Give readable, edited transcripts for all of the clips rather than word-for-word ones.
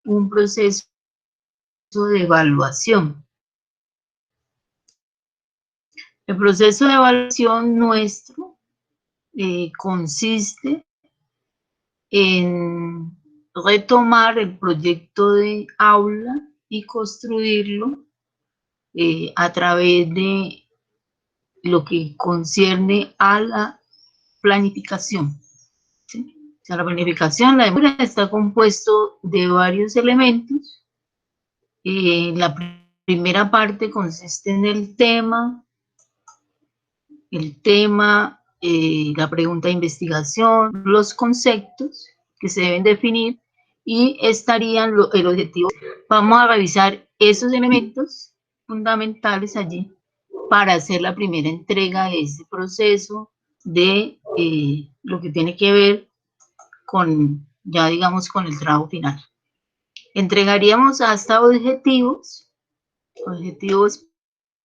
un proceso de evaluación. El proceso de evaluación nuestro consiste en retomar el proyecto de aula y construirlo a través de lo que concierne a la planificación. ¿Sí? O sea, la planificación, la demora está compuesto de varios elementos. La primera parte consiste en el tema, la pregunta de investigación, los conceptos que se deben definir y estarían el objetivo. Vamos a revisar esos elementos fundamentales allí para hacer la primera entrega de este proceso de lo que tiene que ver con, ya digamos, con el trabajo final. Entregaríamos hasta objetivos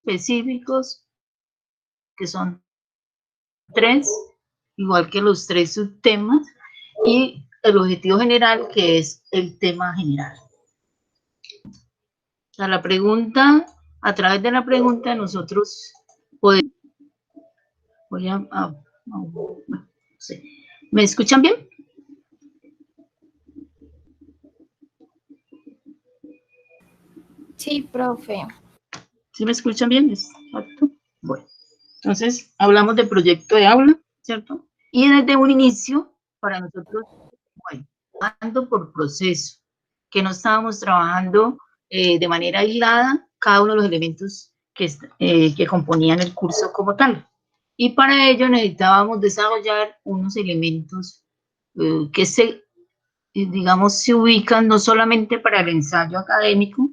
específicos, que son 3, igual que los 3 subtemas, y el objetivo general, que es el tema general. O sea, la pregunta, a través de la pregunta nosotros podemos, ¿me escuchan bien? Sí, profe. ¿Sí me escuchan bien? Exacto. Bueno, entonces hablamos de proyecto de aula, ¿cierto? Y desde un inicio, para nosotros, bueno, ando por proceso, que no estábamos trabajando de manera aislada cada uno de los elementos que componían el curso como tal. Y para ello necesitábamos desarrollar unos elementos que digamos, se ubican no solamente para el ensayo académico,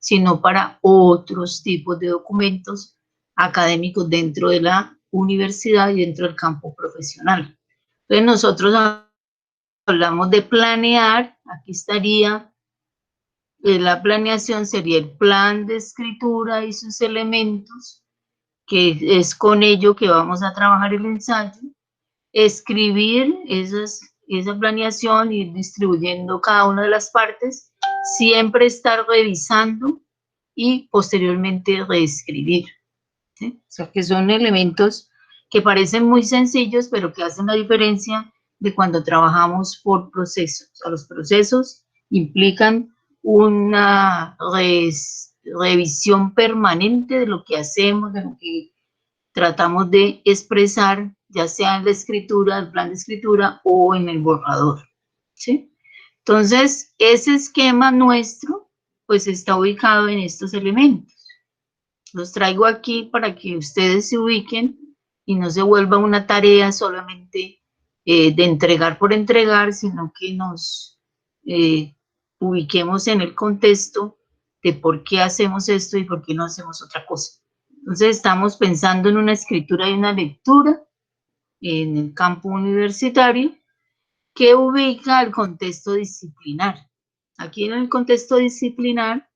sino para otros tipos de documentos académicos dentro de la universidad y dentro del campo profesional. Entonces nosotros hablamos de planear, aquí estaría, la planeación sería el plan de escritura y sus elementos, que es con ello que vamos a trabajar el ensayo, escribir esa planeación, ir distribuyendo cada una de las partes, siempre estar revisando y posteriormente reescribir. ¿Sí? O sea, que son elementos que parecen muy sencillos, pero que hacen la diferencia de cuando trabajamos por procesos. O sea, los procesos implican una revisión permanente de lo que hacemos, de lo que tratamos de expresar, ya sea en la escritura, el plan de escritura o en el borrador, ¿sí? Entonces, ese esquema nuestro, pues está ubicado en estos elementos. Los traigo aquí para que ustedes se ubiquen y no se vuelva una tarea solamente de entregar por entregar, sino que nos ubiquemos en el contexto de por qué hacemos esto y por qué no hacemos otra cosa. Entonces estamos pensando en una escritura y una lectura en el campo universitario que ubica el contexto disciplinar. Aquí en el contexto disciplinar,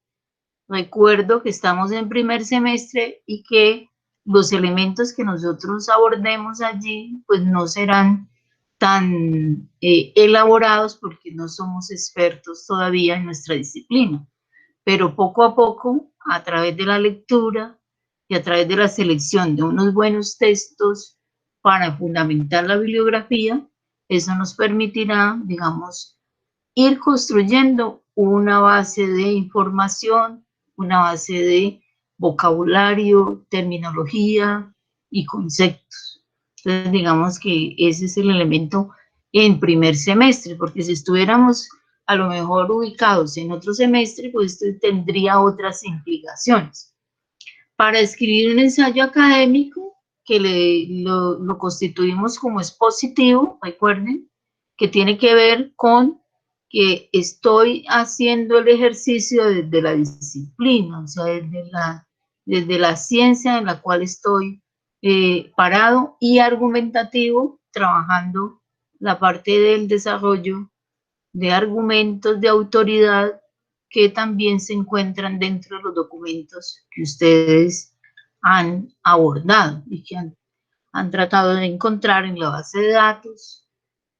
recuerdo que estamos en primer semestre y que los elementos que nosotros abordemos allí, pues no serán tan elaborados porque no somos expertos todavía en nuestra disciplina. Pero poco a poco, a través de la lectura y a través de la selección de unos buenos textos para fundamentar la bibliografía, eso nos permitirá, digamos, ir construyendo una base de información, una base de vocabulario, terminología y conceptos. Entonces, digamos que ese es el elemento en primer semestre, porque si estuviéramos a lo mejor ubicados en otro semestre, pues esto tendría otras implicaciones. Para escribir un ensayo académico, que lo constituimos como expositivo, recuerden, que tiene que ver con que estoy haciendo el ejercicio desde la disciplina, o sea, desde la ciencia en la cual estoy parado, y argumentativo, trabajando la parte del desarrollo de argumentos de autoridad que también se encuentran dentro de los documentos que ustedes han abordado y que han tratado de encontrar en la base de datos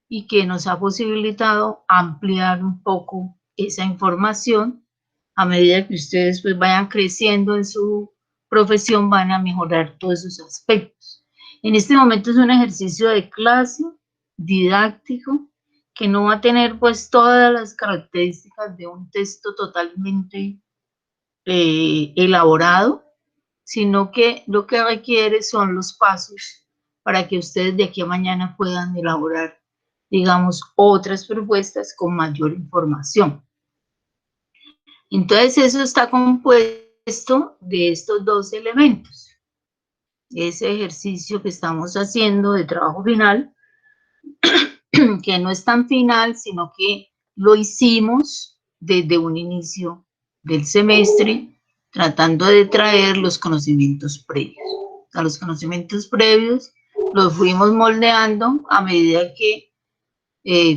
y que nos ha posibilitado ampliar un poco esa información. A medida que ustedes pues vayan creciendo en su profesión, van a mejorar todos esos aspectos. En este momento es un ejercicio de clase didáctico que no va a tener pues todas las características de un texto totalmente elaborado, sino que lo que requiere son los pasos para que ustedes de aquí a mañana puedan elaborar, digamos, otras propuestas con mayor información. Entonces, eso está compuesto de estos dos elementos. Ese ejercicio que estamos haciendo de trabajo final, que no es tan final, sino que lo hicimos desde un inicio del semestre, tratando de traer los conocimientos previos. A los conocimientos previos los fuimos moldeando a medida que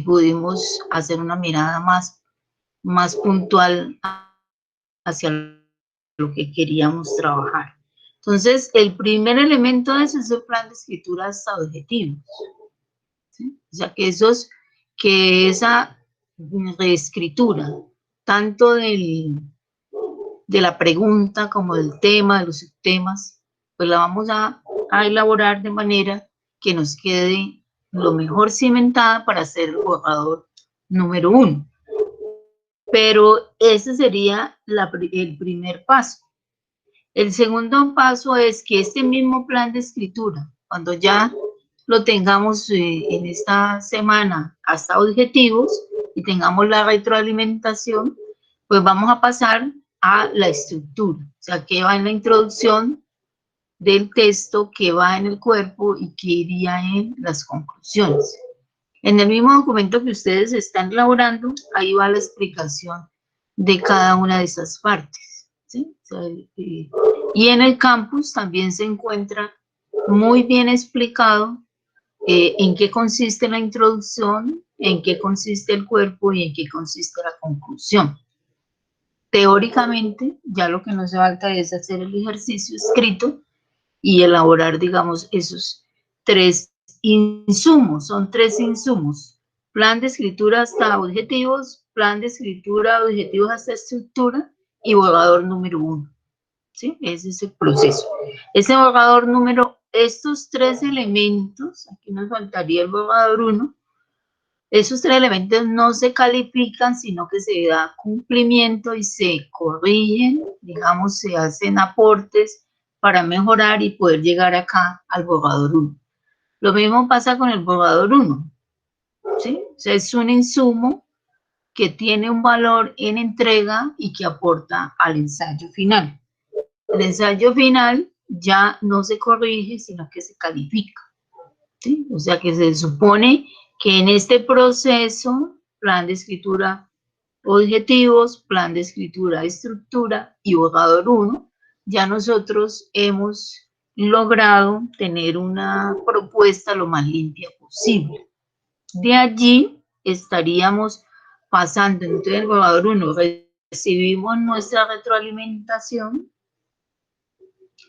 pudimos hacer una mirada más puntual hacia lo que queríamos trabajar. Entonces, el primer elemento de eso es el plan de escritura hasta objetivos. ¿Sí? O sea, que esa reescritura, tanto de la pregunta como del tema, de los subtemas, pues la vamos a elaborar de manera que nos quede lo mejor cimentada para hacer el borrador número 1. Pero ese sería el primer paso. El segundo paso es que este mismo plan de escritura, cuando ya lo tengamos en esta semana hasta objetivos y tengamos la retroalimentación, pues vamos a pasar a la estructura, o sea, qué va en la introducción del texto, qué va en el cuerpo y qué iría en las conclusiones. En el mismo documento que ustedes están elaborando, ahí va la explicación de cada una de esas partes, ¿sí? O sea, y en el campus también se encuentra muy bien explicado en qué consiste la introducción, en qué consiste el cuerpo y en qué consiste la conclusión. Teóricamente, ya lo que nos falta es hacer el ejercicio escrito y elaborar, digamos, esos 3 insumos. Son 3 insumos: plan de escritura hasta objetivos, plan de escritura objetivos hasta estructura y borrador número 1. ¿Sí? Ese es el proceso. Ese borrador número, estos 3 elementos, aquí nos faltaría el borrador 1, esos 3 elementos no se califican, sino que se da cumplimiento y se corrigen, digamos, se hacen aportes para mejorar y poder llegar acá al borrador 1. Lo mismo pasa con el borrador 1, ¿sí? O sea, es un insumo que tiene un valor en entrega y que aporta al ensayo final. El ensayo final ya no se corrige, sino que se califica, ¿sí? O sea, que se supone que en este proceso, plan de escritura objetivos, plan de escritura estructura y borrador 1, ya nosotros hemos logrado tener una propuesta lo más limpia posible. De allí estaríamos pasando, entonces el borrador 1, recibimos nuestra retroalimentación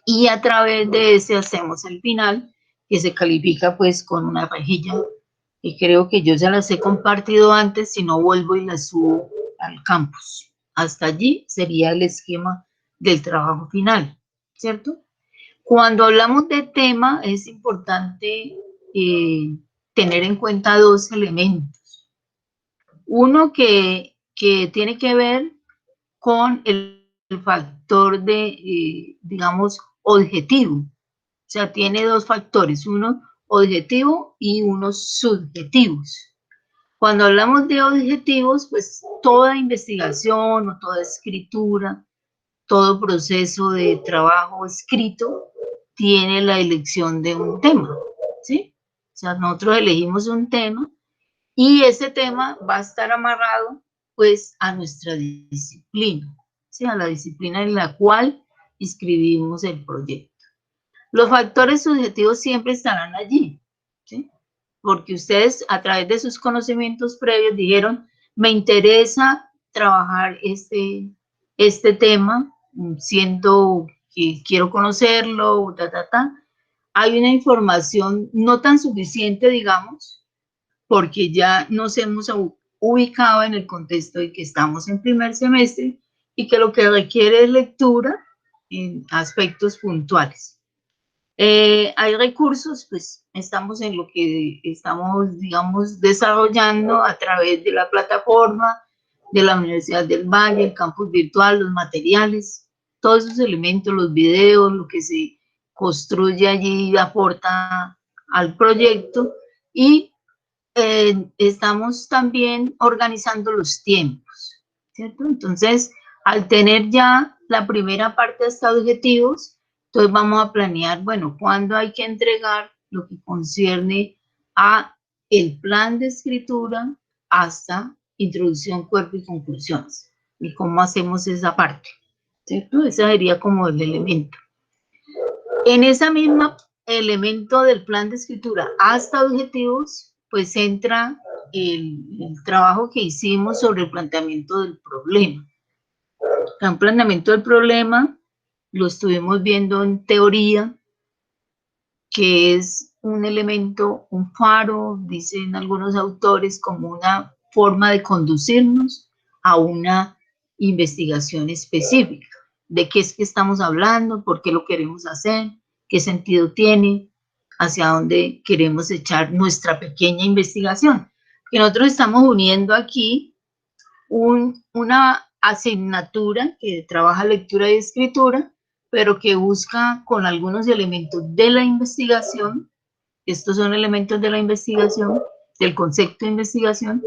y a través de ese hacemos el final, que se califica pues con una rejilla, y creo que yo ya las he compartido antes, si no vuelvo y las subo al campus. Hasta allí sería el esquema del trabajo final, ¿cierto? Cuando hablamos de tema, es importante tener en cuenta 2 elementos. Uno que tiene que ver con el factor de, digamos, objetivo. O sea, tiene 2 factores, uno objetivo y unos subjetivos. Cuando hablamos de objetivos, pues toda investigación o toda escritura, todo proceso de trabajo escrito tiene la elección de un tema, ¿sí? O sea, nosotros elegimos un tema y ese tema va a estar amarrado pues a nuestra disciplina, ¿sí? A la disciplina en la cual inscribimos el proyecto. Los factores subjetivos siempre estarán allí, ¿sí? Porque ustedes a través de sus conocimientos previos dijeron, me interesa trabajar este tema, siento que quiero conocerlo, Hay una información no tan suficiente, digamos, porque ya nos hemos ubicado en el contexto de que estamos en primer semestre y que lo que requiere es lectura en aspectos puntuales. Hay recursos, pues estamos en lo que estamos, digamos, desarrollando a través de la plataforma de la Universidad del Valle, el campus virtual, los materiales, todos esos elementos, los videos, lo que se construye allí aporta al proyecto y estamos también organizando los tiempos, ¿cierto? Entonces, al tener ya la primera parte hasta objetivos, entonces vamos a planear, bueno, cuándo hay que entregar lo que concierne a el plan de escritura hasta introducción, cuerpo y conclusiones. Y cómo hacemos esa parte, ¿cierto? Ese sería como el elemento. En esa misma elemento del plan de escritura hasta objetivos, pues entra el trabajo que hicimos sobre el planteamiento del problema. El planteamiento del problema lo estuvimos viendo en teoría, que es un elemento, un faro, dicen algunos autores, como una forma de conducirnos a una investigación específica. ¿De qué es que estamos hablando? ¿Por qué lo queremos hacer? ¿Qué sentido tiene? ¿Hacia dónde queremos echar nuestra pequeña investigación? Que nosotros estamos uniendo aquí una asignatura que trabaja lectura y escritura, pero que busca con algunos elementos de la investigación, estos son elementos de la investigación, del concepto de investigación,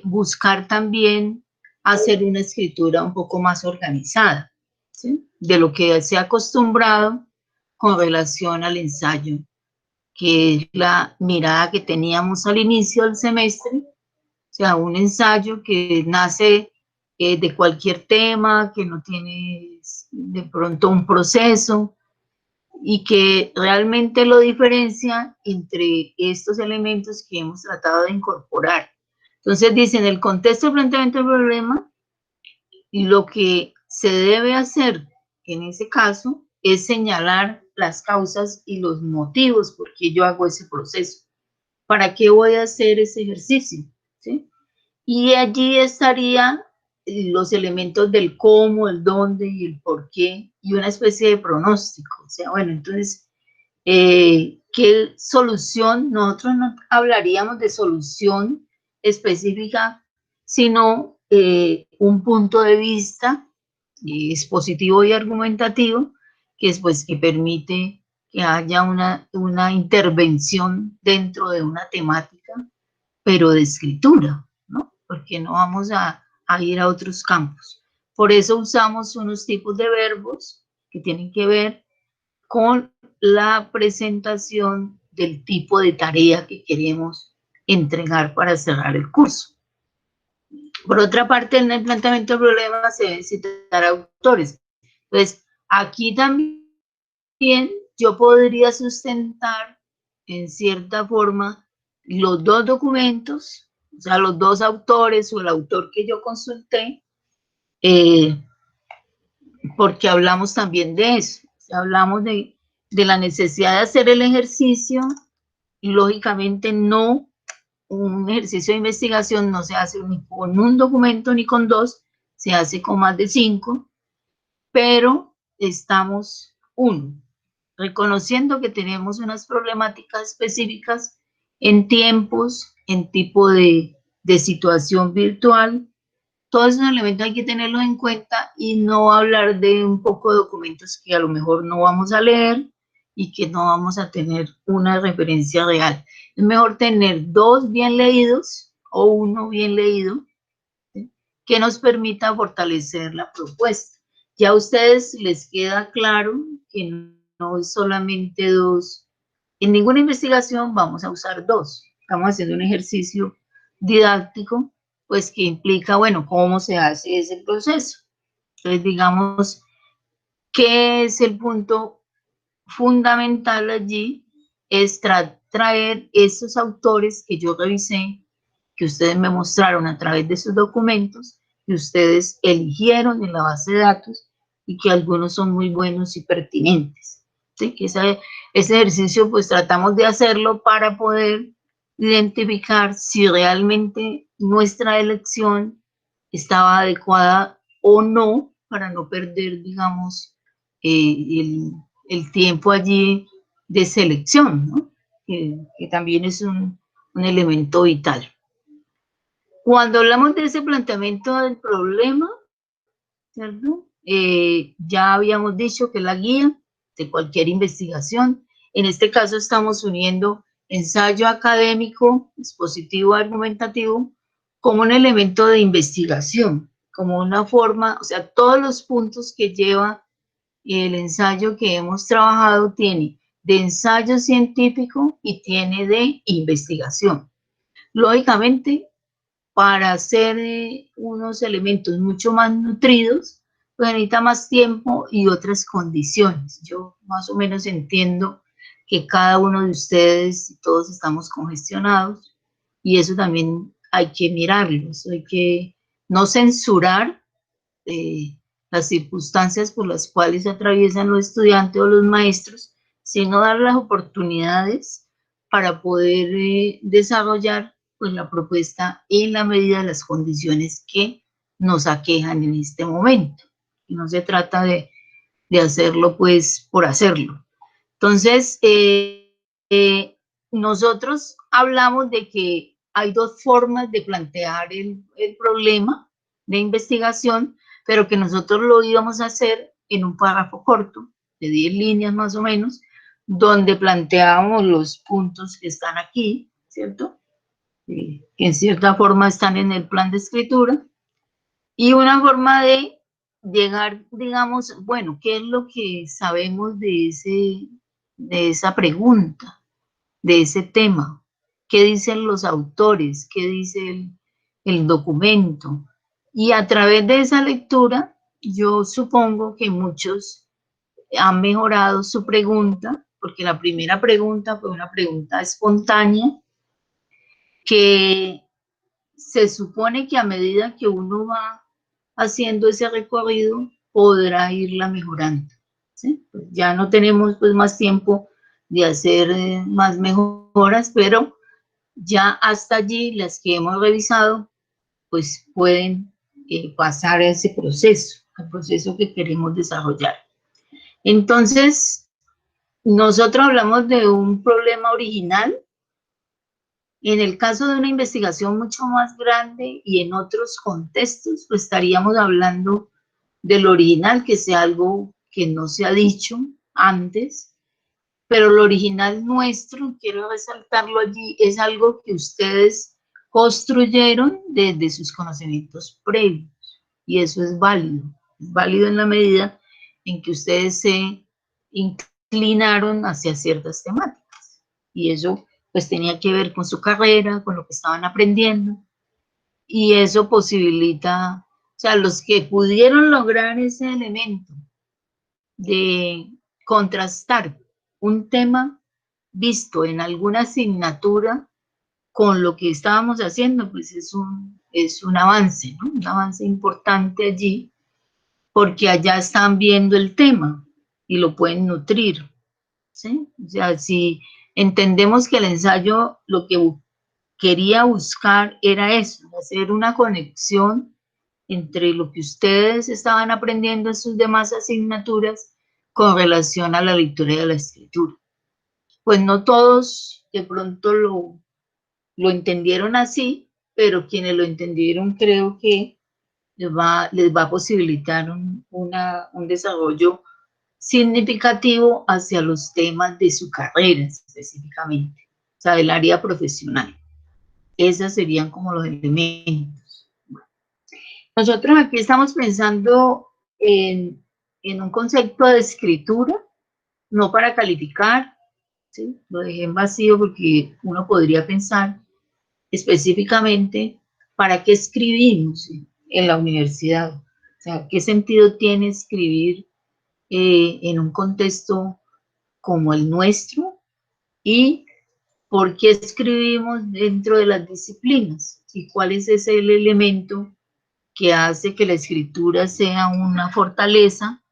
buscar también hacer una escritura un poco más organizada, ¿sí? De lo que se ha acostumbrado con relación al ensayo, que es la mirada que teníamos al inicio del semestre, o sea, un ensayo que nace de cualquier tema, que no tiene de pronto un proceso y que realmente lo diferencia entre estos elementos que hemos tratado de incorporar. Entonces dice, en el contexto del planteamiento del problema, lo que se debe hacer en ese caso es señalar las causas y los motivos por qué yo hago ese proceso. ¿Para qué voy a hacer ese ejercicio? ¿Sí? Y allí estarían los elementos del cómo, el dónde y el por qué, y una especie de pronóstico. O sea, bueno, entonces, ¿qué solución? Nosotros no hablaríamos de solución específica, sino un punto de vista expositivo y argumentativo, que es pues que permite que haya una intervención dentro de una temática, pero de escritura, ¿no? Porque no vamos a ir a otros campos. Por eso usamos unos tipos de verbos que tienen que ver con la presentación del tipo de tarea que queremos entregar para cerrar el curso. Por otra parte, en el planteamiento del problema se deben citar autores. Entonces, aquí también yo podría sustentar en cierta forma los dos documentos, o sea, los dos autores o el autor que yo consulté, porque hablamos también de eso, o sea, hablamos de la necesidad de hacer el ejercicio y lógicamente no, un ejercicio de investigación no se hace ni con un documento ni con dos, se hace con más de 5, pero estamos, reconociendo que tenemos unas problemáticas específicas en tiempos, en tipo de situación virtual. Todos esos elementos hay que tenerlos en cuenta y no hablar de un poco de documentos que a lo mejor no vamos a leer y que no vamos a tener una referencia real. Es mejor tener 2 bien leídos o 1 bien leído, ¿sí?, que nos permita fortalecer la propuesta. Ya a ustedes les queda claro que no es solamente 2. En ninguna investigación vamos a usar 2. Estamos haciendo un ejercicio didáctico, pues que implica, bueno, cómo se hace ese proceso. Entonces, digamos, ¿qué es el punto fundamental allí? Es traer esos autores que yo revisé, que ustedes me mostraron a través de sus documentos, que ustedes eligieron en la base de datos y que algunos son muy buenos y pertinentes. ¿Sí? Que ese ejercicio pues tratamos de hacerlo para poder identificar si realmente nuestra elección estaba adecuada o no, para no perder, digamos, el tiempo allí de selección, ¿no? Que también es un elemento vital. Cuando hablamos de ese planteamiento del problema, ¿cierto? Ya habíamos dicho que la guía de cualquier investigación, en este caso estamos uniendo ensayo académico, expositivo, argumentativo, como un elemento de investigación, como una forma, o sea, todos los puntos que lleva el ensayo que hemos trabajado tiene de ensayo científico y tiene de investigación. Lógicamente, para hacer unos elementos mucho más nutridos, pues necesita más tiempo y otras condiciones. Yo más o menos entiendo que cada uno de ustedes, todos estamos congestionados, y eso también hay que mirarlo, eso hay que no censurar las circunstancias por las cuales atraviesan los estudiantes o los maestros, sino dar las oportunidades para poder desarrollar pues, la propuesta en la medida de las condiciones que nos aquejan en este momento. Y no se trata de hacerlo pues por hacerlo. Entonces, nosotros hablamos de que hay dos formas de plantear el problema de investigación, pero que nosotros lo íbamos a hacer en un párrafo corto, de 10 líneas más o menos, donde planteábamos los puntos que están aquí, ¿cierto? Que en cierta forma están en el plan de escritura, y una forma de llegar, digamos, bueno, ¿qué es lo que sabemos de esa pregunta, de ese tema? ¿Qué dicen los autores? ¿Qué dice el documento? Y a través de esa lectura, yo supongo que muchos han mejorado su pregunta, porque la primera pregunta fue una pregunta espontánea, que se supone que a medida que uno va haciendo ese recorrido, podrá irla mejorando, ¿sí? Pues ya no tenemos pues más tiempo de hacer más mejoras, pero ya hasta allí las que hemos revisado, pues pueden pasar a ese proceso, al proceso que queremos desarrollar. Entonces, nosotros hablamos de un problema original. En el caso de una investigación mucho más grande y en otros contextos, pues estaríamos hablando del original, que sea algo que no se ha dicho antes, pero lo original nuestro, quiero resaltarlo allí, es algo que ustedes construyeron desde sus conocimientos previos, y eso es válido en la medida en que ustedes se inclinaron hacia ciertas temáticas, y eso pues tenía que ver con su carrera, con lo que estaban aprendiendo, y eso posibilita, o sea, los que pudieron lograr ese elemento de contrastar un tema visto en alguna asignatura con lo que estábamos haciendo, pues es un avance, ¿no? Un avance importante allí, porque allá están viendo el tema y lo pueden nutrir, ¿sí? O sea, si entendemos que el ensayo lo que quería buscar era eso, hacer una conexión entre lo que ustedes estaban aprendiendo en sus demás asignaturas con relación a la lectura y a la escritura. Pues no todos de pronto lo entendieron así, pero quienes lo entendieron creo que les va a posibilitar un desarrollo significativo hacia los temas de su carrera específicamente, o sea, del área profesional. Esos serían como los elementos. Nosotros aquí estamos pensando en un concepto de escritura, no para calificar, ¿sí? Lo dejé en vacío porque uno podría pensar específicamente para qué escribimos en la universidad. O sea, ¿qué sentido tiene escribir en un contexto como el nuestro? ¿Y por qué escribimos dentro de las disciplinas? ¿Y cuál es ese el elemento que hace que la escritura sea una fortaleza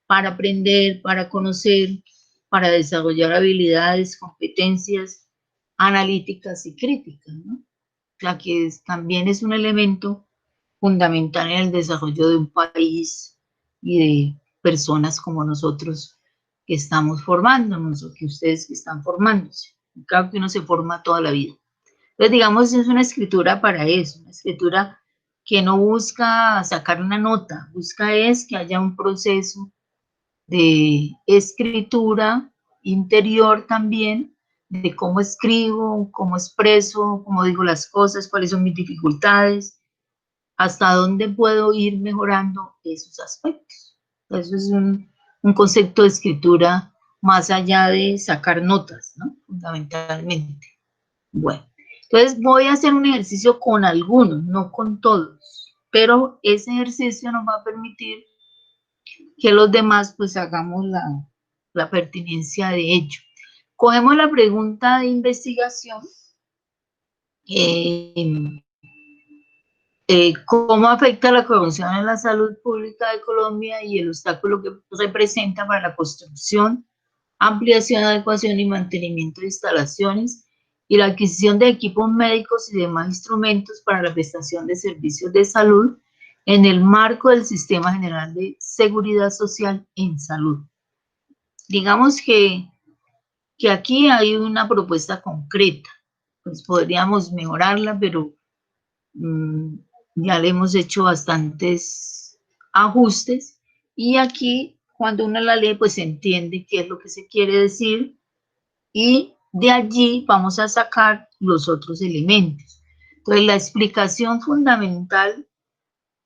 para aprender, para conocer, para desarrollar habilidades, competencias analíticas y críticas, ¿no? sea que también es un elemento fundamental en el desarrollo de un país y de personas como nosotros que estamos formándonos o que ustedes que están formándose. Claro que uno se forma toda la vida. Entonces, digamos, es una escritura para eso, una escritura que no busca sacar una nota, busca es que haya un proceso de escritura interior también, de cómo escribo, cómo expreso, cómo digo las cosas, cuáles son mis dificultades, hasta dónde puedo ir mejorando esos aspectos. Eso es un concepto de escritura más allá de sacar notas, ¿no? Fundamentalmente. Bueno, entonces voy a hacer un ejercicio con algunos, no con todos, pero ese ejercicio nos va a permitir que los demás pues hagamos la pertinencia de ello. Cogemos la pregunta de investigación, eh, cómo afecta la corrupción en la salud pública de Colombia y el obstáculo que representa para la construcción, ampliación, adecuación y mantenimiento de instalaciones y la adquisición de equipos médicos y demás instrumentos para la prestación de servicios de salud en el marco del Sistema General de Seguridad Social en Salud. Digamos que aquí hay una propuesta concreta, pues podríamos mejorarla, pero ya le hemos hecho bastantes ajustes y aquí cuando uno la lee pues se entiende qué es lo que se quiere decir y de allí vamos a sacar los otros elementos. Entonces la explicación fundamental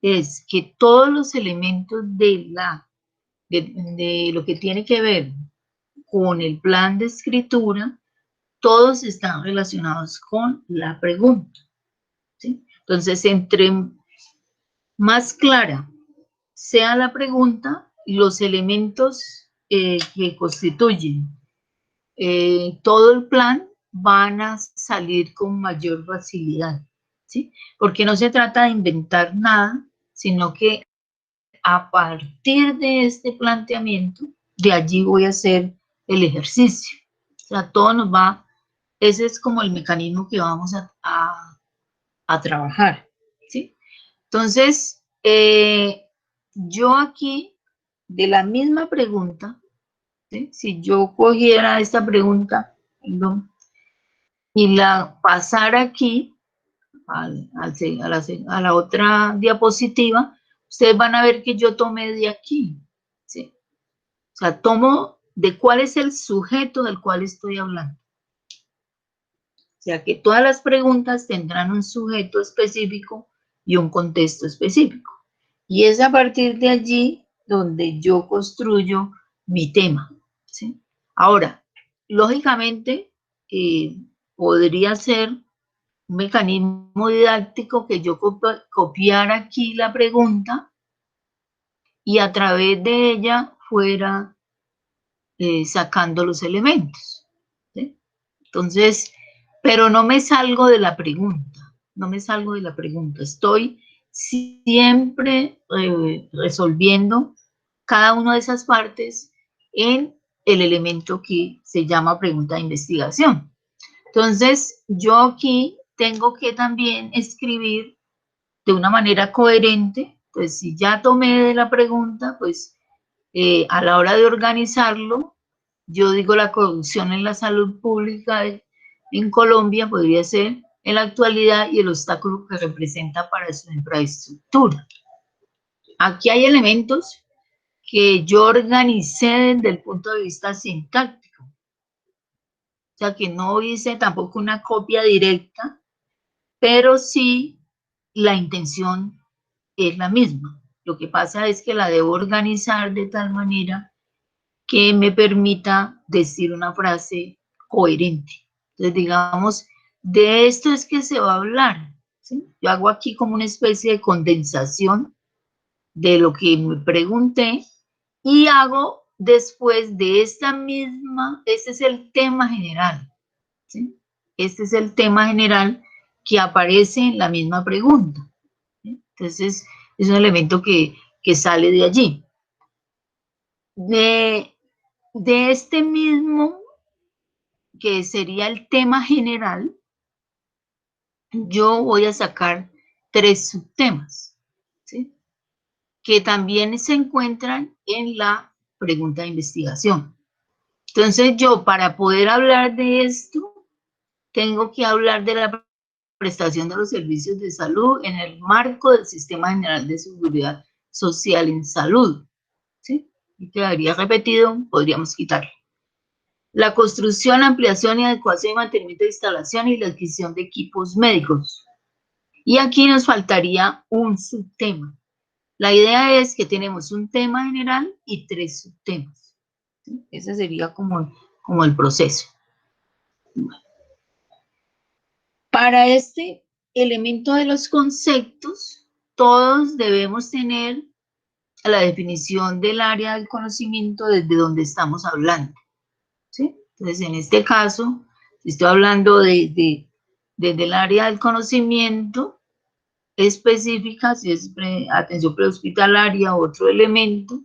es que todos los elementos de lo que tiene que ver con el plan de escritura, todos están relacionados con la pregunta, ¿sí? Entonces, entre más clara sea la pregunta, los elementos que constituyen todo el plan van a salir con mayor facilidad, ¿sí? Porque no se trata de inventar nada, sino que a partir de este planteamiento, de allí voy a hacer el ejercicio. O sea, todo nos va, ese es como el mecanismo que vamos a trabajar, ¿sí? Entonces, yo aquí, de la misma pregunta, ¿sí? Si yo cogiera esta pregunta, perdón, y la pasara aquí, a la otra diapositiva, ustedes van a ver que yo tomé de aquí, ¿sí? O sea, tomo de cuál es el sujeto del cual estoy hablando. O sea, que todas las preguntas tendrán un sujeto específico y un contexto específico. Y es a partir de allí donde yo construyo mi tema, ¿sí? Ahora, lógicamente, podría ser un mecanismo didáctico que yo copiara aquí la pregunta y a través de ella fuera sacando los elementos, ¿sí? Entonces, pero no me salgo de la pregunta, no me salgo de la pregunta, estoy siempre resolviendo cada una de esas partes en el elemento que se llama pregunta de investigación. Entonces, yo aquí tengo que también escribir de una manera coherente, pues si ya tomé de la pregunta, pues a la hora de organizarlo, yo digo la corrupción en la salud pública en Colombia podría ser en la actualidad y el obstáculo que representa para su infraestructura. Aquí hay elementos que yo organicé desde el punto de vista sintáctico. O sea, que no hice tampoco una copia directa, pero sí la intención es la misma. Lo que pasa es que la debo organizar de tal manera que me permita decir una frase coherente. Entonces, digamos, de esto es que se va a hablar, ¿sí? Yo hago aquí como una especie de condensación de lo que me pregunté y hago después de esta misma, este es el tema general, ¿sí? Este es el tema general que aparece en la misma pregunta, ¿sí? Entonces, es un elemento que sale de allí. De este mismo, que sería el tema general, yo voy a sacar 3 subtemas, ¿sí? Que también se encuentran en la pregunta de investigación. Entonces yo, para poder hablar de esto, tengo que hablar de la prestación de los servicios de salud en el marco del Sistema General de Seguridad Social en Salud, ¿sí? Y quedaría repetido, podríamos quitarlo. La construcción, ampliación y adecuación y mantenimiento de instalación y la adquisición de equipos médicos. Y aquí nos faltaría un subtema. La idea es que tenemos un tema general y 3 subtemas. ¿Sí? Ese sería como el proceso. Para este elemento de los conceptos, todos debemos tener la definición del área del conocimiento desde donde estamos hablando, ¿sí? Entonces, en este caso, si estoy hablando desde el área del conocimiento específica, si es atención prehospitalaria, otro elemento,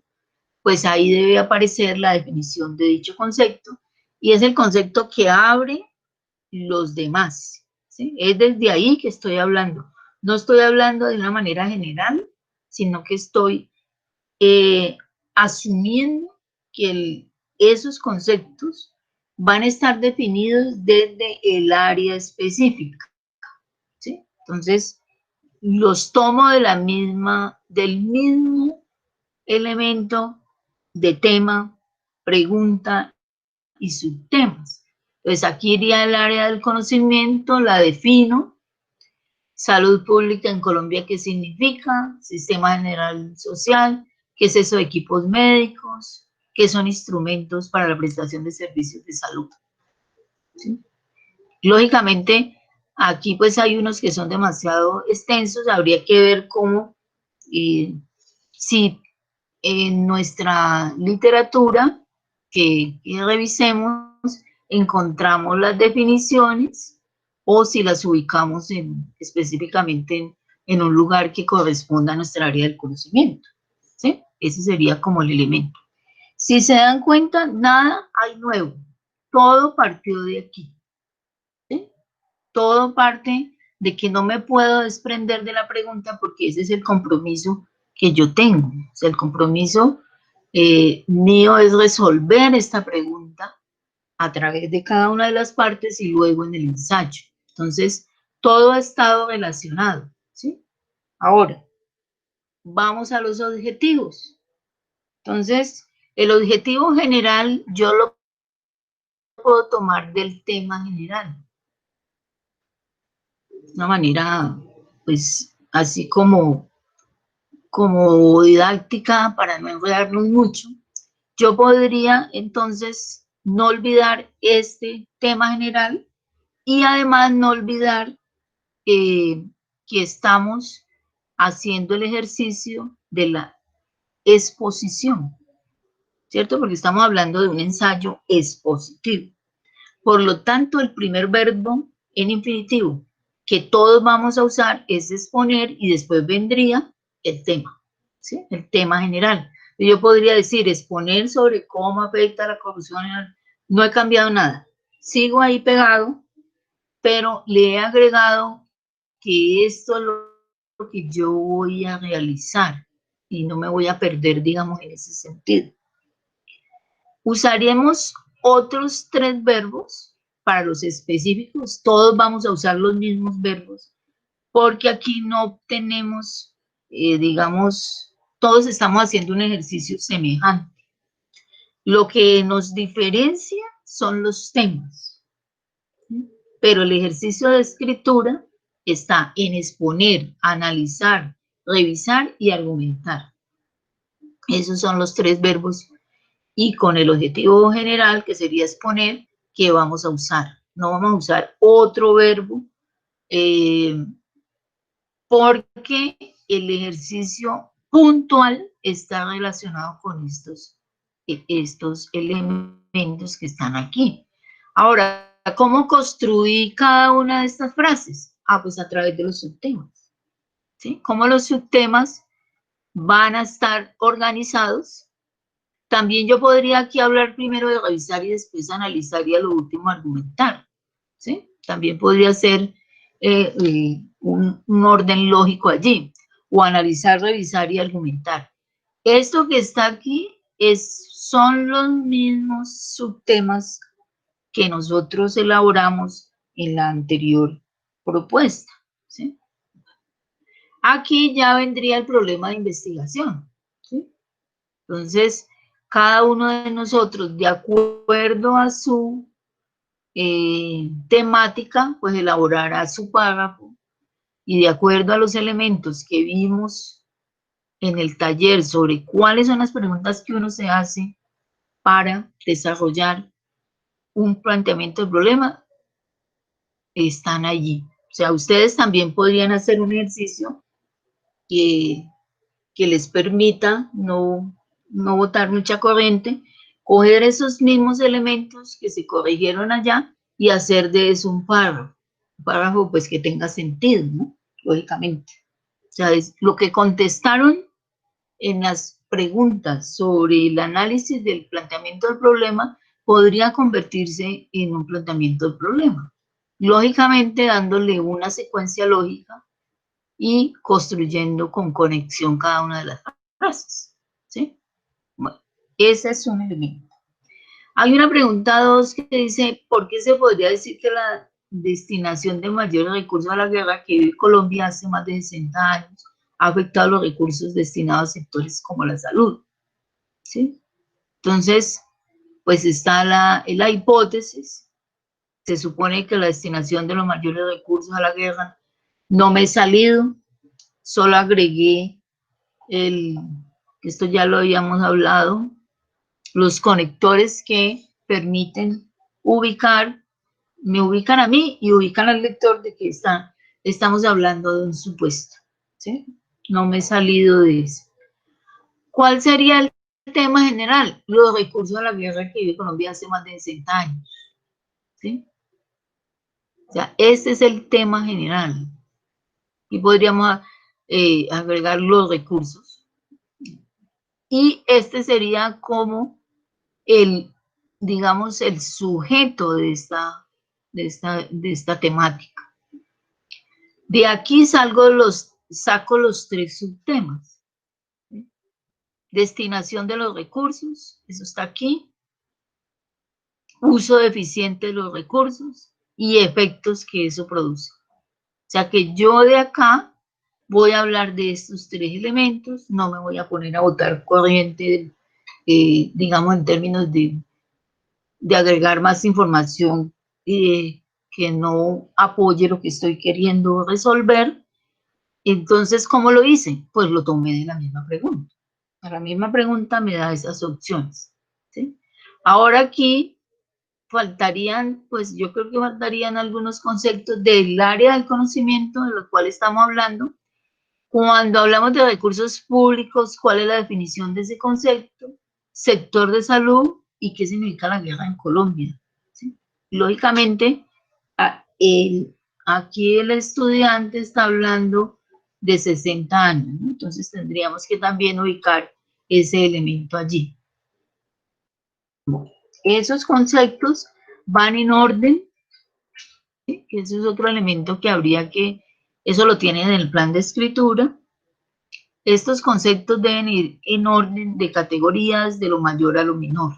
pues ahí debe aparecer la definición de dicho concepto, y es el concepto que abre los demás, ¿sí? Es desde ahí que estoy hablando. No estoy hablando de una manera general, sino que estoy asumiendo que esos conceptos van a estar definidos desde el área específica, ¿sí? Entonces, los tomo del mismo elemento de tema, pregunta y subtemas. Entonces, aquí iría el área del conocimiento, la defino. Salud pública en Colombia, ¿qué significa? Sistema general social, ¿qué es eso de equipos médicos? ¿Qué son instrumentos para la prestación de servicios de salud? ¿Sí? Lógicamente, aquí pues hay unos que son demasiado extensos, habría que ver cómo, si en nuestra literatura que revisemos encontramos las definiciones o si las ubicamos específicamente en un lugar que corresponda a nuestra área del conocimiento, ¿sí? Ese sería como el elemento. Si se dan cuenta, nada hay nuevo, todo partió de aquí, ¿sí? Todo parte de que no me puedo desprender de la pregunta porque ese es el compromiso que yo tengo. O sea, el compromiso mío es resolver esta pregunta a través de cada una de las partes y luego en el ensayo. Entonces, todo ha estado relacionado, ¿sí? Ahora, vamos a los objetivos. Entonces, el objetivo general yo lo puedo tomar del tema general. De una manera, pues, así como didáctica para no enredarnos mucho. Yo podría entonces no olvidar este tema general y además no olvidar que estamos haciendo el ejercicio de la exposición, ¿cierto? Porque estamos hablando de un ensayo expositivo. Por lo tanto, el primer verbo en infinitivo que todos vamos a usar es exponer y después vendría el tema, ¿sí? El tema general. Yo podría decir exponer sobre cómo afecta la corrupción. No he cambiado nada. Sigo ahí pegado, pero le he agregado que esto es lo que yo voy a realizar y no me voy a perder, digamos, en ese sentido. Usaremos otros 3 verbos para los específicos. Todos vamos a usar los mismos verbos porque aquí no tenemos, digamos, todos estamos haciendo un ejercicio semejante. Lo que nos diferencia son los temas, ¿sí? Pero el ejercicio de escritura está en exponer, analizar, revisar y argumentar. Esos son los 3 verbos y con el objetivo general, que sería exponer, que vamos a usar. No vamos a usar otro verbo porque el ejercicio puntual está relacionado con estos elementos que están aquí. Ahora, ¿cómo construí cada una de estas frases? Ah, pues a través de los subtemas, ¿sí? ¿Cómo los subtemas van a estar organizados? También yo podría aquí hablar primero de revisar y después analizar y a lo último argumentar, ¿sí? También podría ser un orden lógico allí, o analizar, revisar y argumentar. Esto que está aquí son los mismos subtemas que nosotros elaboramos en la anterior propuesta, ¿sí? Aquí ya vendría el problema de investigación, ¿sí? Entonces, cada uno de nosotros, de acuerdo a su temática, pues elaborará su párrafo y de acuerdo a los elementos que vimos en el taller sobre cuáles son las preguntas que uno se hace para desarrollar un planteamiento del problema, están allí. O sea, ustedes también podrían hacer un ejercicio que les permita no botar mucha corriente, coger esos mismos elementos que se corrigieron allá y hacer de eso un párrafo pues que tenga sentido, ¿no? Lógicamente. O sea, es lo que contestaron en las preguntas sobre el análisis del planteamiento del problema podría convertirse en un planteamiento del problema. Lógicamente dándole una secuencia lógica y construyendo con conexión cada una de las frases, ¿sí? Bueno, ese es un elemento. Hay una pregunta 2 que dice, ¿por qué se podría decir que la destinación de mayores recursos a la guerra que vive Colombia hace más de 60 años ha afectado los recursos destinados a sectores como la salud? ¿Sí? Entonces, pues está la hipótesis, se supone que la destinación de los mayores recursos a la guerra, no me he salido, solo agregué esto ya lo habíamos hablado, los conectores que permiten me ubican a mí y ubican al lector de que estamos hablando de un supuesto, ¿sí? No me he salido de eso. ¿Cuál sería el tema general? Los recursos a la guerra que vive Colombia hace más de 60 años, ¿sí? O sea, ese es el tema general. Y podríamos agregar los recursos. Y este sería como digamos, el sujeto de esta temática. De aquí saco los 3 subtemas. ¿Sí? Destinación de los recursos, eso está aquí. Uso eficiente de los recursos y efectos que eso produce. O sea que yo de acá voy a hablar de estos 3 elementos, no me voy a poner a botar corriente, digamos, en términos de agregar más información que no apoye lo que estoy queriendo resolver. Entonces, ¿cómo lo hice? Pues lo tomé de la misma pregunta. La misma pregunta me da esas opciones, ¿sí? Ahora aquí faltarían, pues yo creo que faltarían algunos conceptos del área del conocimiento de los cuales estamos hablando. Cuando hablamos de recursos públicos, ¿cuál es la definición de ese concepto? Sector de salud y qué significa la guerra en Colombia, ¿sí? Lógicamente, aquí el estudiante está hablando de 60 años, ¿no? Entonces tendríamos que también ubicar ese elemento allí. Bueno, esos conceptos van en orden, ¿sí? Ese es otro elemento que habría que, eso lo tienen en el plan de escritura. Estos conceptos deben ir en orden de categorías de lo mayor a lo menor,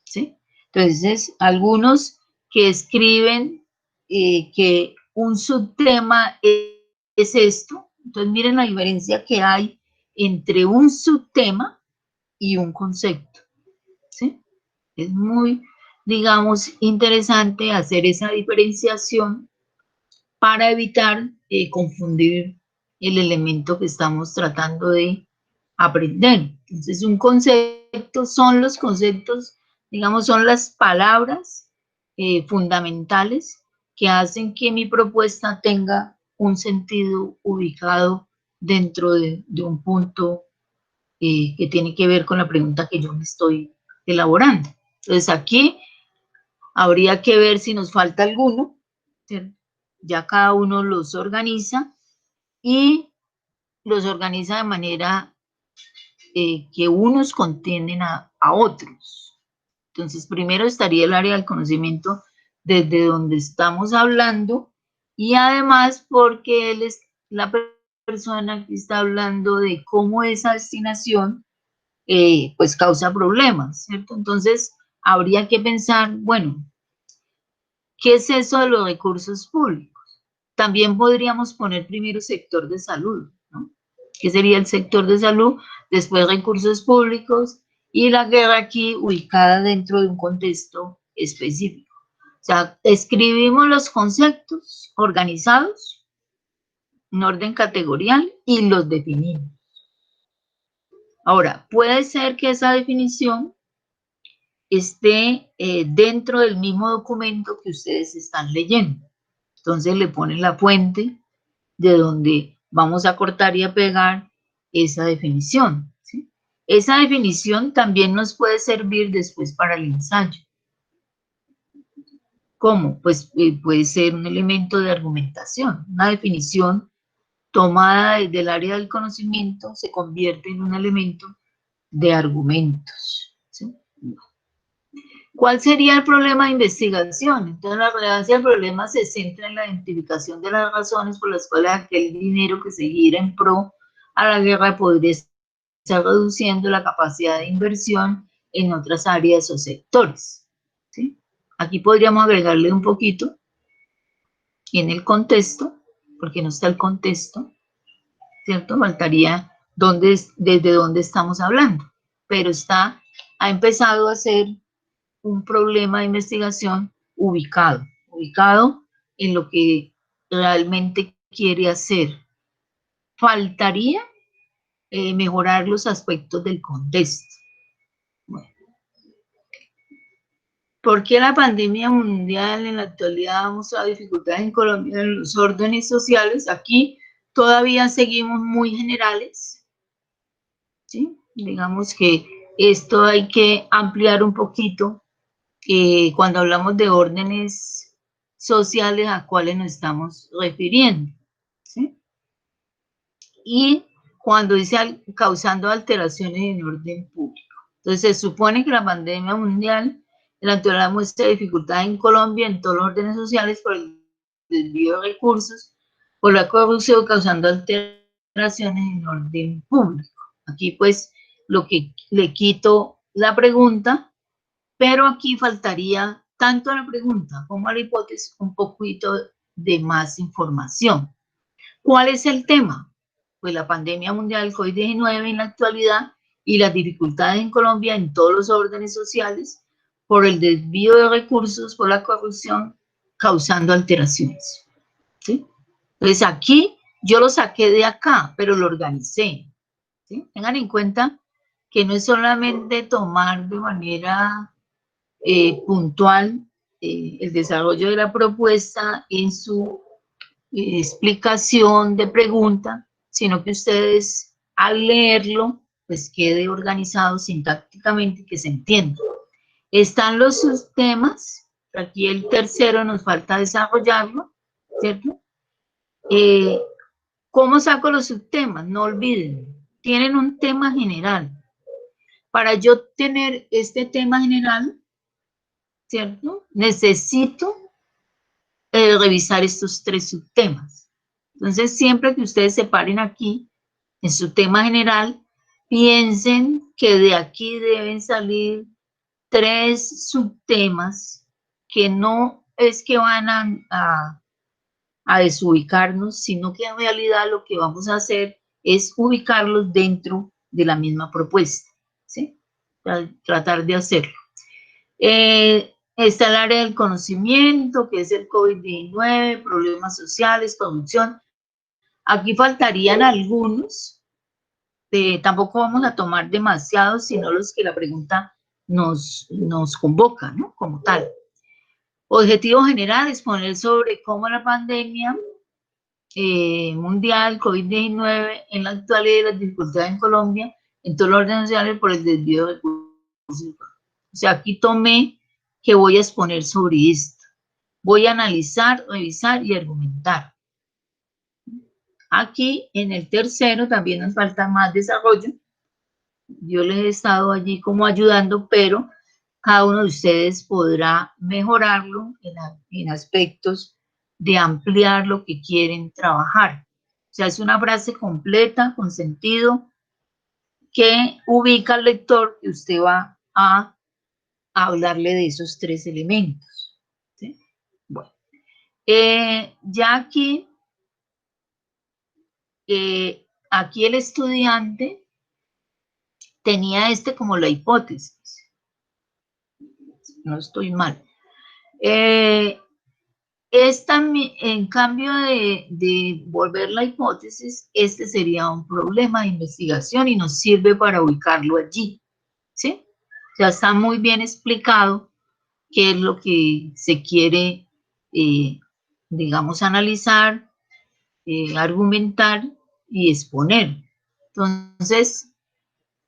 ¿sí? Entonces, algunos que escriben que un subtema es esto, entonces miren la diferencia que hay entre un subtema y un concepto, ¿sí? Es muy, digamos, interesante hacer esa diferenciación para evitar confundir el elemento que estamos tratando de aprender. Entonces, un concepto son los conceptos, digamos, son las palabras fundamentales que hacen que mi propuesta tenga un sentido ubicado dentro de un punto que tiene que ver con la pregunta que yo me estoy elaborando. Entonces, aquí habría que ver si nos falta alguno, ¿cierto? Ya cada uno los organiza y los organiza de manera que unos contienden a otros. Entonces, primero estaría el área del conocimiento desde donde estamos hablando y además porque él es la persona que está hablando de cómo esa destinación pues causa problemas, ¿cierto? Entonces, habría que pensar, bueno, ¿qué es eso de los recursos públicos? También podríamos poner primero sector de salud, ¿no? ¿Qué sería el sector de salud? Después recursos públicos y la guerra aquí ubicada dentro de un contexto específico. O sea, escribimos los conceptos organizados en orden categorial y los definimos. Ahora, puede ser que esa definición esté dentro del mismo documento que ustedes están leyendo. Entonces le ponen la fuente de donde vamos a cortar y a pegar esa definición, ¿sí? Esa definición también nos puede servir después para el ensayo. ¿Cómo? Pues puede ser un elemento de argumentación. Una definición tomada desde el área del conocimiento se convierte en un elemento de argumentos, ¿sí? ¿Cuál sería el problema de investigación? Entonces, la relevancia del problema se centra en la identificación de las razones por las cuales aquel dinero que se gira en pro a la guerra podría estar reduciendo la capacidad de inversión en otras áreas o sectores, ¿sí? Aquí podríamos agregarle un poquito en el contexto, porque no está el contexto, ¿cierto? Faltaría desde dónde estamos hablando, pero ha empezado a ser un problema de investigación ubicado en lo que realmente quiere hacer. Faltaría mejorar los aspectos del contexto. Bueno, ¿por qué la pandemia mundial en la actualidad ha mostrado dificultades en Colombia en los órdenes sociales? Aquí todavía seguimos muy generales, ¿sí? Digamos que esto hay que ampliar un poquito cuando hablamos de órdenes sociales a cuáles nos estamos refiriendo, ¿sí? Y cuando dice causando alteraciones en orden público. Entonces, se supone que la pandemia mundial en la actualidad muestra dificultades en Colombia en todos los órdenes sociales por el desvío de recursos, por la corrupción, causando alteraciones en orden público. Aquí, pues, lo que le quito la pregunta, pero aquí faltaría tanto a la pregunta como a la hipótesis un poquito de más información. ¿Cuál es el tema? Pues la pandemia mundial del COVID-19 en la actualidad y las dificultades en Colombia en todos los órdenes sociales por el desvío de recursos, por la corrupción, causando alteraciones, ¿sí? Entonces aquí yo lo saqué de acá, pero lo organicé, ¿sí? Tengan en cuenta que no es solamente tomar de manera puntual el desarrollo de la propuesta en su explicación de pregunta, sino que ustedes al leerlo, pues quede organizado sintácticamente y que se entienda. Están los subtemas, aquí el tercero nos falta desarrollarlo, ¿cierto? ¿Cómo saco los subtemas? No olviden, tienen un tema general. Para yo tener este tema general, ¿cierto? Necesito revisar estos tres subtemas. Entonces, siempre que ustedes se paren aquí, en su tema general, piensen que de aquí deben salir tres subtemas que no es que van a desubicarnos, sino que en realidad lo que vamos a hacer es ubicarlos dentro de la misma propuesta, ¿sí? Tratar de hacerlo. Está el área del conocimiento, que es el COVID-19, problemas sociales, corrupción. Aquí faltarían algunos, tampoco vamos a tomar demasiados, sino los que la pregunta nos convoca, ¿no? Como tal. Objetivo general, exponer sobre cómo la pandemia mundial, COVID-19, en la actualidad, las dificultades en Colombia, en todos los órdenes sociales por el desvío de recursos. O sea, aquí tomé que voy a exponer sobre esto. Voy a analizar, revisar y argumentar. Aquí, en el tercero, también nos falta más desarrollo. Yo les he estado allí como ayudando, pero cada uno de ustedes podrá mejorarlo en aspectos de ampliar lo que quieren trabajar. O sea, es una frase completa, con sentido, que ubica al lector que usted va a hablarle de esos 3 elementos. ¿Sí? Bueno, ya aquí, aquí el estudiante tenía como la hipótesis. No estoy mal. En cambio de volver la hipótesis, este sería un problema de investigación y nos sirve para ubicarlo allí, ¿sí? Ya está muy bien explicado qué es lo que se quiere, digamos, analizar, argumentar y exponer. Entonces,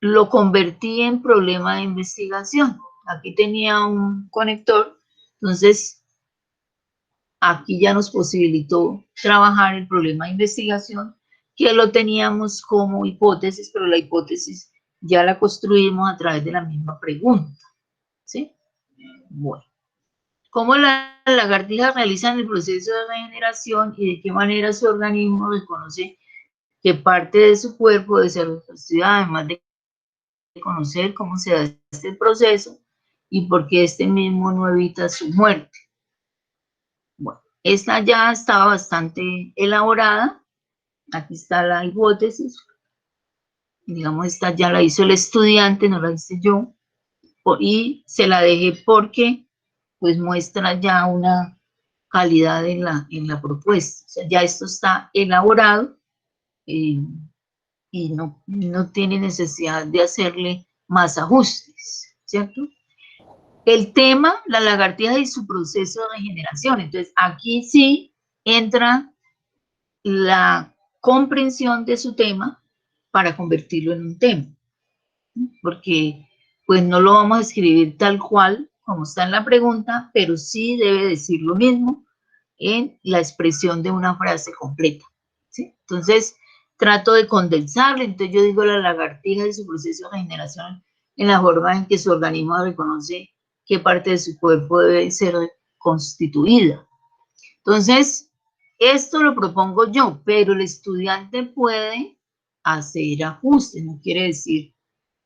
lo convertí en problema de investigación. Aquí tenía un conector, entonces aquí ya nos posibilitó trabajar el problema de investigación, que lo teníamos como hipótesis, pero la hipótesis ya la construimos a través de la misma pregunta, ¿sí? Bueno, ¿cómo las lagartijas realizan el proceso de regeneración y de qué manera su organismo reconoce que parte de su cuerpo debe ser reconstruida, además de conocer cómo se da este proceso y por qué este mismo no evita su muerte? Bueno, esta ya estaba bastante elaborada. Aquí está la hipótesis. Digamos, esta ya la hizo el estudiante, no la hice yo. Y se la dejé porque pues muestra ya una calidad en la propuesta. O sea, ya esto está elaborado y no tiene necesidad de hacerle más ajustes, ¿cierto? El tema, la lagartija y su proceso de regeneración. Entonces, aquí sí entra la comprensión de su tema para convertirlo en un tema, porque pues no lo vamos a escribir tal cual como está en la pregunta, pero sí debe decir lo mismo en la expresión de una frase completa, ¿sí? Entonces, trato de condensarle, entonces yo digo la lagartija y su proceso de regeneración en la forma en que su organismo reconoce qué parte de su cuerpo debe ser constituida. Entonces, esto lo propongo yo, pero el estudiante puede hacer ajustes, no quiere decir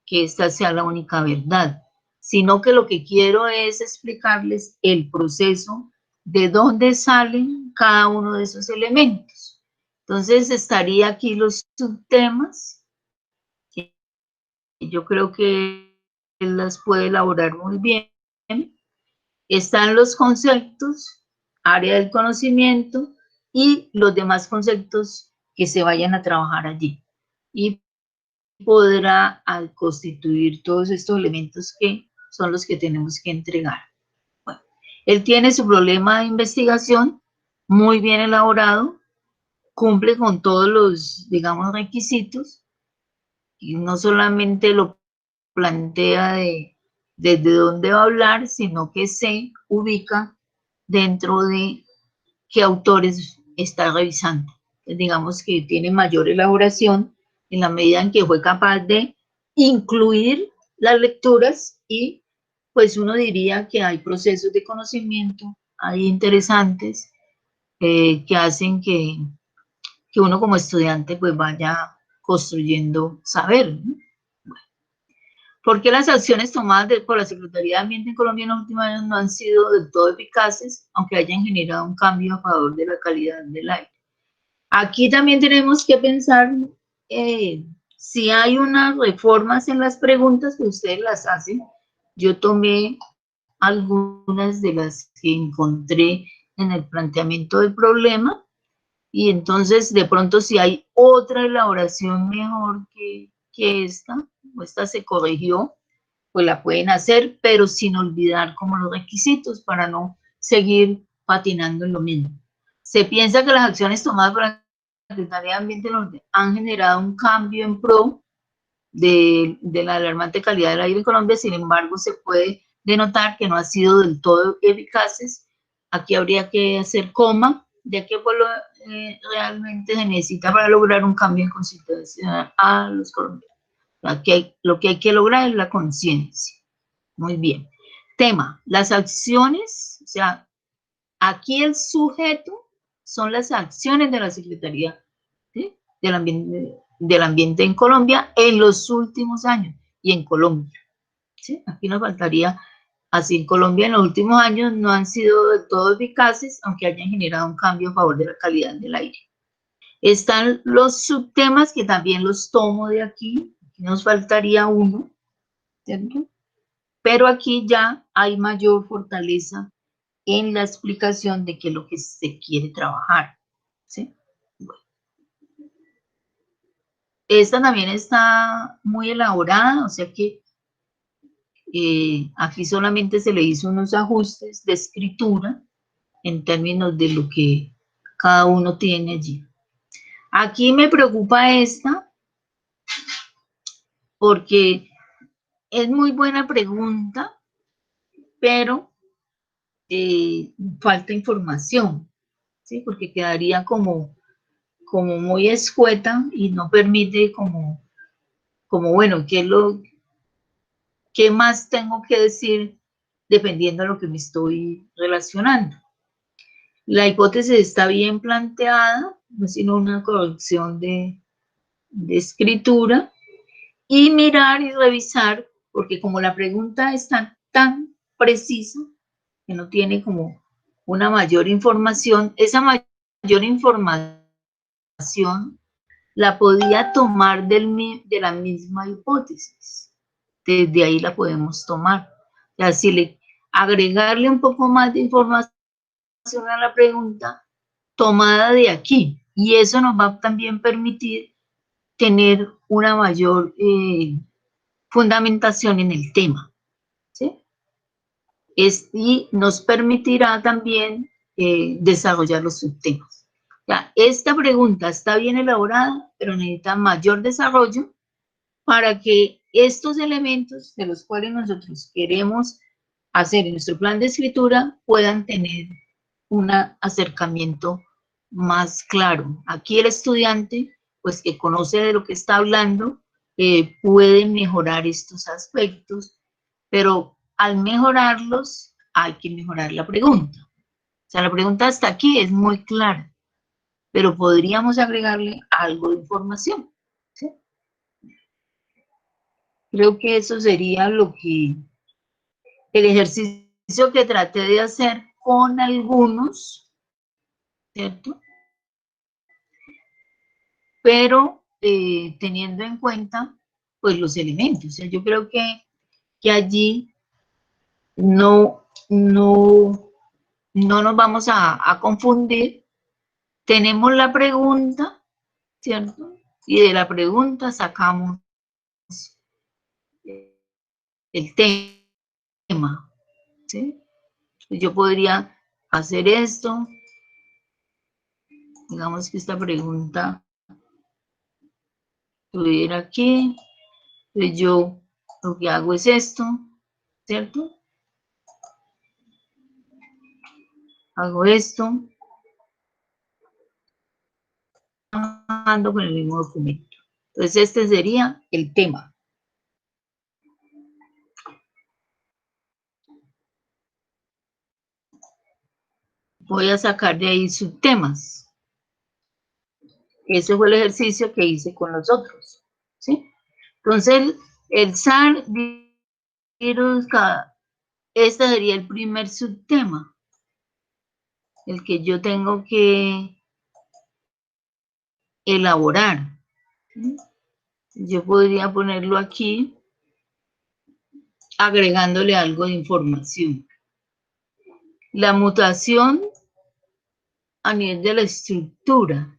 que esta sea la única verdad, sino que lo que quiero es explicarles el proceso de dónde salen cada uno de esos elementos. Entonces, estaría aquí los subtemas, que yo creo que él las puede elaborar muy bien. Están los conceptos, área del conocimiento y los demás conceptos que se vayan a trabajar allí. Y podrá constituir todos estos elementos que son los que tenemos que entregar. Bueno, él tiene su problema de investigación muy bien elaborado, cumple con todos los, digamos, requisitos, y no solamente lo plantea desde dónde va a hablar, sino que se ubica dentro de qué autores está revisando. Entonces, digamos que tiene mayor elaboración en la medida en que fue capaz de incluir las lecturas y pues uno diría que hay procesos de conocimiento, hay interesantes que hacen que uno como estudiante pues vaya construyendo saber, ¿no? ¿Por qué las acciones tomadas por la Secretaría de Ambiente en Colombia en los últimos años no han sido del todo eficaces, aunque hayan generado un cambio a favor de la calidad del aire? Aquí también tenemos que pensar si hay unas reformas en las preguntas que ustedes las hacen. Yo tomé algunas de las que encontré en el planteamiento del problema y entonces de pronto si hay otra elaboración mejor que esta, o esta se corrigió, pues la pueden hacer, pero sin olvidar como los requisitos para no seguir patinando en lo mismo. Se piensa que las acciones tomadas por la Secretaría de Ambiente han generado un cambio en pro de la alarmante calidad del aire en Colombia, sin embargo, se puede denotar que no ha sido del todo eficaces. Aquí habría que hacer coma, ya que pues, realmente se necesita para lograr un cambio en consideración a los colombianos. Lo que hay que lograr es la conciencia. Muy bien. Tema, las acciones, o sea, aquí el sujeto son las acciones de la Secretaría, ¿sí?, del ambiente en Colombia en los últimos años y en Colombia, ¿sí? Aquí nos faltaría, así en Colombia en los últimos años no han sido del todo eficaces, aunque hayan generado un cambio a favor de la calidad del aire. Están los subtemas que también los tomo de aquí, nos faltaría uno, ¿cierto? Pero aquí ya hay mayor fortaleza en la explicación de qué es lo que se quiere trabajar, ¿sí? Bueno. Esta también está muy elaborada, o sea que aquí solamente se le hizo unos ajustes de escritura en términos de lo que cada uno tiene allí. Aquí me preocupa esta porque es muy buena pregunta, pero falta información, ¿sí? Porque quedaría como muy escueta y no permite como bueno, ¿qué más tengo que decir dependiendo de lo que me estoy relacionando? La hipótesis está bien planteada, no es sino una corrección de escritura, y mirar y revisar, porque como la pregunta está tan precisa, que no tiene como una mayor información, esa mayor información la podía tomar de la misma hipótesis. Desde ahí la podemos tomar. O sea, si agregarle un poco más de información a la pregunta tomada de aquí. Y eso nos va a también permitir tener una mayor fundamentación en el tema, ¿sí? Y nos permitirá también desarrollar los subtemas. Ya, esta pregunta está bien elaborada, pero necesita mayor desarrollo para que estos elementos de los cuales nosotros queremos hacer en nuestro plan de escritura puedan tener un acercamiento más claro. Aquí el estudiante, pues que conoce de lo que está hablando, puede mejorar estos aspectos, pero al mejorarlos hay que mejorar la pregunta. O sea, la pregunta hasta aquí es muy clara, pero podríamos agregarle algo de información, ¿sí? Creo que eso sería el ejercicio que traté de hacer con algunos, ¿cierto? Pero teniendo en cuenta, pues, los elementos. O sea, yo creo que allí no nos vamos a confundir. Tenemos la pregunta, ¿cierto? Y de la pregunta sacamos el tema, ¿sí? Yo podría hacer esto, digamos que esta pregunta estuviera aquí, pues yo lo que hago es esto, ¿cierto? Hago esto, ando con el mismo documento. Entonces este sería el tema. Voy a sacar de ahí subtemas. Ese fue el ejercicio que hice con los otros, ¿sí? Entonces, el SAR, este sería el primer subtema, el que yo tengo que elaborar, ¿sí? Yo podría ponerlo aquí, agregándole algo de información. La mutación a nivel de la estructura.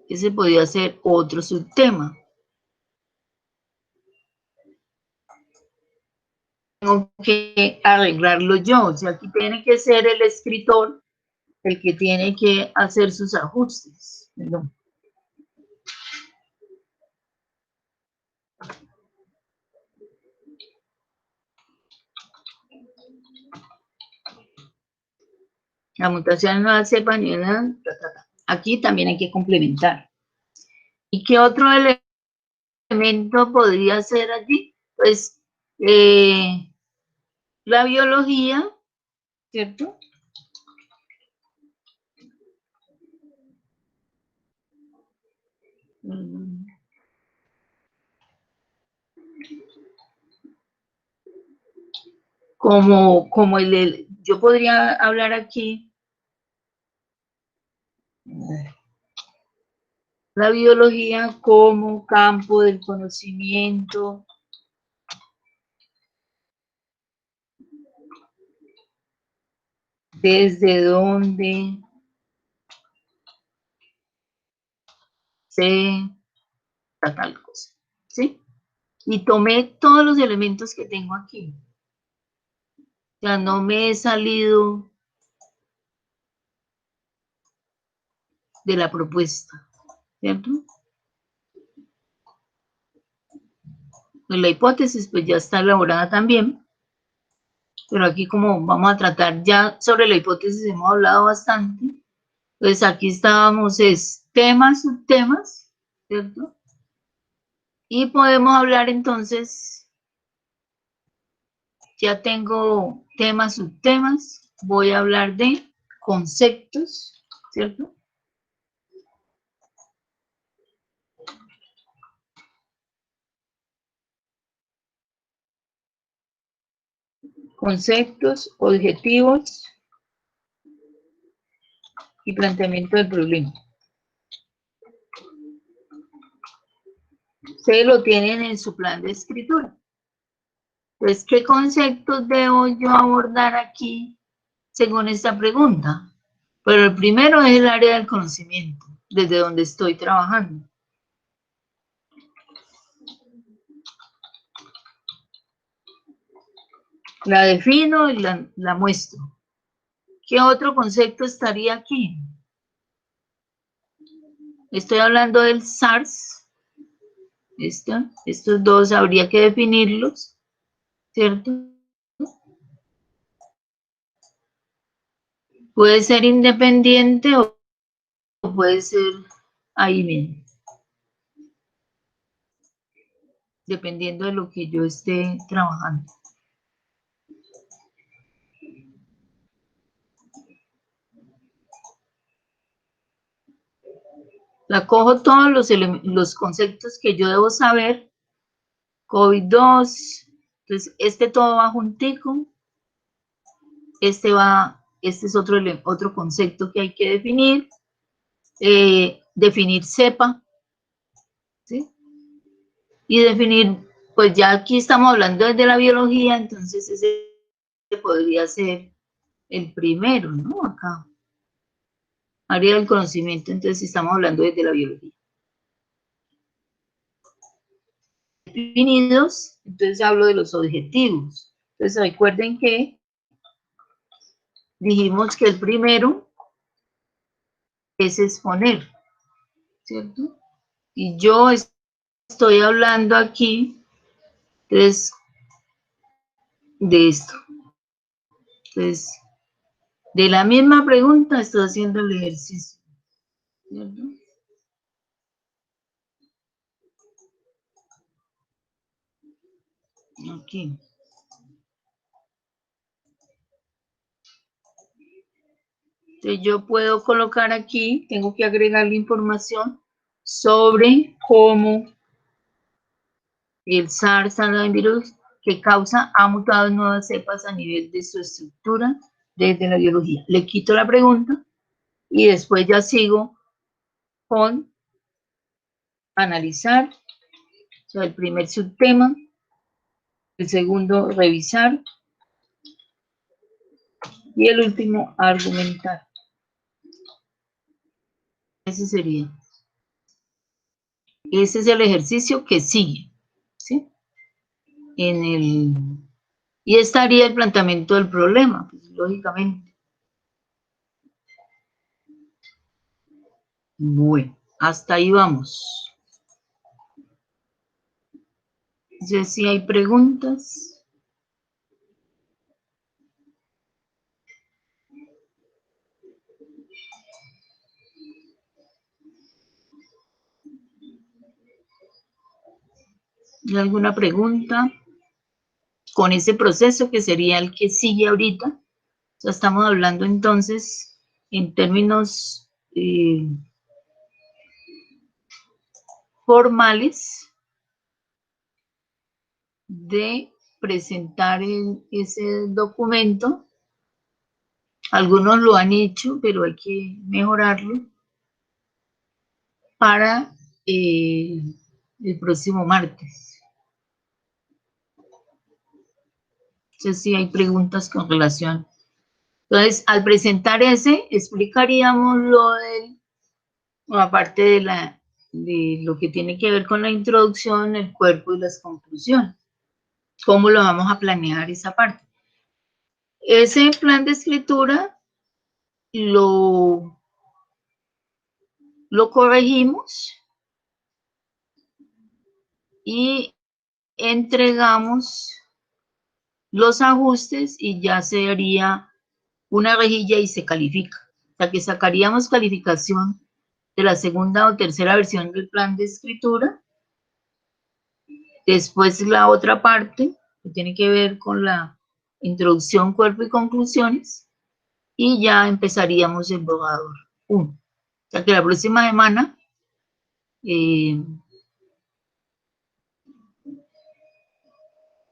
Ese podría ser otro subtema. Tengo que arreglarlo yo, o sea, aquí tiene que ser el escritor el que tiene que hacer sus ajustes. Perdón. La mutación no hace nada. Aquí también hay que complementar. ¿Y qué otro elemento podría ser allí? Pues la biología, ¿cierto? Como yo podría hablar aquí, la biología como campo del conocimiento, desde donde se tal cosa, ¿sí? Y tomé todos los elementos que tengo aquí. O sea, no me he salido de la propuesta, ¿cierto? Pues la hipótesis pues ya está elaborada también, pero aquí como vamos a tratar ya sobre la hipótesis, hemos hablado bastante, pues aquí estábamos, es temas, subtemas, ¿cierto? Y podemos hablar entonces, ya tengo temas, subtemas, voy a hablar de conceptos, ¿cierto? Conceptos, objetivos y planteamiento del problema. Ustedes lo tienen en su plan de escritura. Entonces, ¿qué conceptos debo yo abordar aquí según esta pregunta? Pero el primero es el área del conocimiento, desde donde estoy trabajando. La defino y la muestro. ¿Qué otro concepto estaría aquí? Estoy hablando del SARS. Estos dos habría que definirlos, ¿cierto? Puede ser independiente o puede ser ahí mismo, dependiendo de lo que yo esté trabajando. La cojo todos los conceptos que yo debo saber. COVID-2, entonces este todo va juntico, este es otro concepto que hay que definir, definir cepa, ¿sí? Y definir, pues ya aquí estamos hablando desde la biología, entonces ese podría ser el primero, ¿no? Acá, área del conocimiento, entonces estamos hablando desde la biología. Definidos, entonces hablo de los objetivos. Entonces recuerden que dijimos que el primero es exponer, ¿cierto? Y yo estoy hablando aquí, entonces, de esto. Entonces, de la misma pregunta estoy haciendo el ejercicio, ¿cierto? Aquí. Entonces, yo puedo colocar aquí, tengo que agregar la información sobre cómo el SARS-CoV-2 que causa ha mutado en nuevas cepas a nivel de su estructura desde la biología. Le quito la pregunta y después ya sigo con analizar, o sea, el primer subtema, el segundo revisar y el último argumentar. Ese sería. Ese es el ejercicio que sigue, ¿sí? Y estaría el planteamiento del problema, pues, lógicamente. Bueno, hasta ahí vamos. No sé si hay preguntas. ¿Hay alguna pregunta? Con ese proceso que sería el que sigue ahorita. O sea, estamos hablando entonces en términos formales de presentar ese documento. Algunos lo han hecho, pero hay que mejorarlo para el próximo martes. No sé si hay preguntas con relación. Entonces, al presentar ese, explicaríamos lo del, aparte de lo que tiene que ver con la introducción, el cuerpo y las conclusiones. ¿Cómo lo vamos a planear esa parte? Ese plan de escritura lo corregimos y entregamos los ajustes y ya sería una rejilla y se califica. O sea que sacaríamos calificación de la segunda o tercera versión del plan de escritura. Después la otra parte, que tiene que ver con la introducción, cuerpo y conclusiones. Y ya empezaríamos el borrador 1. O sea que la próxima semana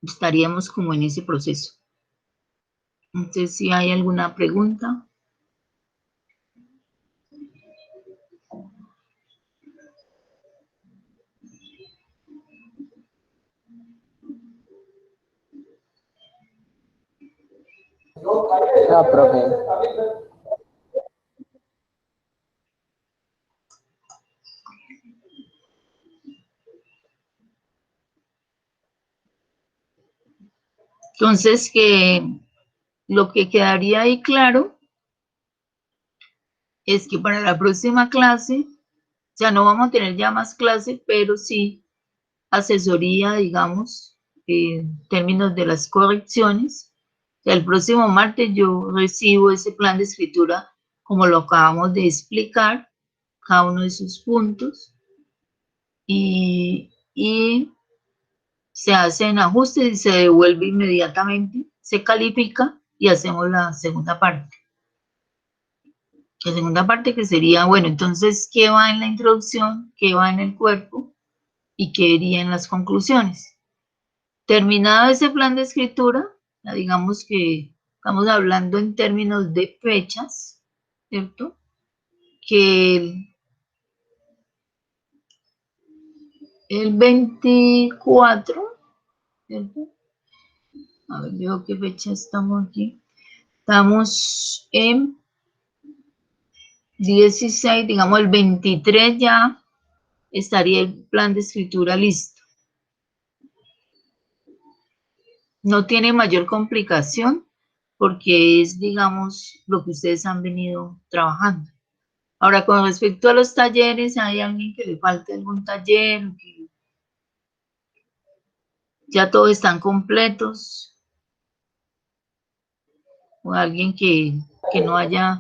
estaríamos como en ese proceso. No sé si hay alguna pregunta. No, profe. Entonces, lo que quedaría ahí claro es que para la próxima clase, ya no vamos a tener ya más clase, pero sí asesoría, digamos, en términos de las correcciones. El próximo martes yo recibo ese plan de escritura como lo acabamos de explicar, cada uno de sus puntos, y se hacen ajustes y se devuelve inmediatamente, se califica y hacemos la segunda parte. La segunda parte que sería, bueno, entonces, ¿qué va en la introducción? ¿Qué va en el cuerpo? ¿Y qué iría en las conclusiones? Terminado ese plan de escritura, digamos que estamos hablando en términos de fechas, ¿cierto? Que el 24, ¿cierto? A ver, veo qué fecha estamos aquí. Estamos en 16, digamos el 23 ya estaría el plan de escritura listo. No tiene mayor complicación porque es, digamos, lo que ustedes han venido trabajando. Ahora, con respecto a los talleres, ¿hay alguien que le falte algún taller? ¿Ya todos están completos? ¿O alguien que no haya?